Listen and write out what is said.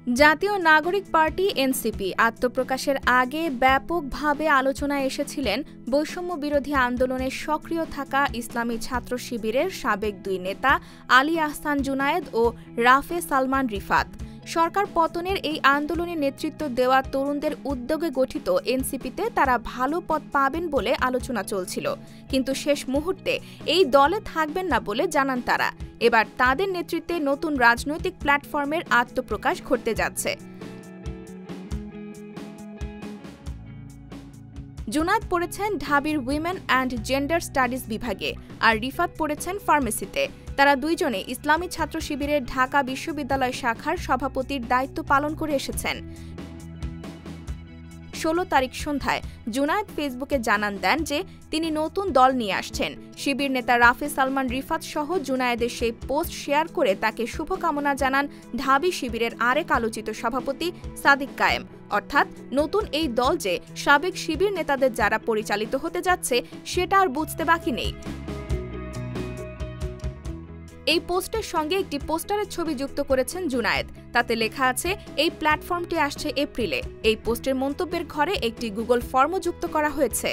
জাতীয় নাগরিক party NCP আত্মপ্রকাশের আগে ব্যাপকভাবে আলোচনায় এসেছিলেন বৈষম্য বিরোধী আন্দোলনে সক্রিয় থাকা ইসলামী ছাত্র শিবিরের সাবেক দুই নেতা আলী আহসান জুনায়েদ ও রাফে সালমান রিফাত। সরকার পতনের এই আন্দোলনে নেতৃত্ব দেওয়া তরুণদের উদ্যোগে গঠিত এনসিপিতে তারা ভালো পদ পাবেন বলে আলোচনা চলছিল, কিন্তু শেষ মুহূর্তে এই দলে থাকবেন না বলে জানান তারা। এবার তাদের নেতৃত্বে নতুন রাজনৈতিক প্ল্যাটফর্মের আত্মপ্রকাশ ঘটতে যাচ্ছে। জুনায়েদ পড়েছেন ঢাবির উইমেন অ্যান্ড জেন্ডার স্টাডিজ বিভাগে, আর রিফাত পড়েছেন ফার্মেসিতে। তারা দুইজনে ইসলামী ছাত্র শিবিরের ঢাকা বিশ্ববিদ্যালয় শাখার সভাপতির দায়িত্ব পালন করে এসেছেন। 16 তারিখ সন্ধ্যায় জুনায়েদ ফেসবুকে জানান দেন যে তিনি নতুন দল নিয়ে আসছেন। শিবির নেতা রাফে সালমান রিফাত সহ জুনায়েদের সেই পোস্ট শেয়ার করে তাকে শুভকামনা জানান ঢাবি শিবিরের আরেক আলোচিত সভাপতি সাদিক কায়েম। অর্থাৎ নতুন এই দল যে সাবেক শিবির নেতাদের যারা পরিচালিত হতে যাচ্ছে সেটা আর বুঝতে বাকি নেই। এই পোস্টের সঙ্গে একটি পোস্টারের ছবি যুক্ত করেছেন জুনায়েদ। তাতে লেখা আছে, এই প্ল্যাটফর্মটি আসছে এপ্রিলে। এই পোস্টের মন্তব্যের ঘরে একটি গুগল ফর্মও যুক্ত করা হয়েছে।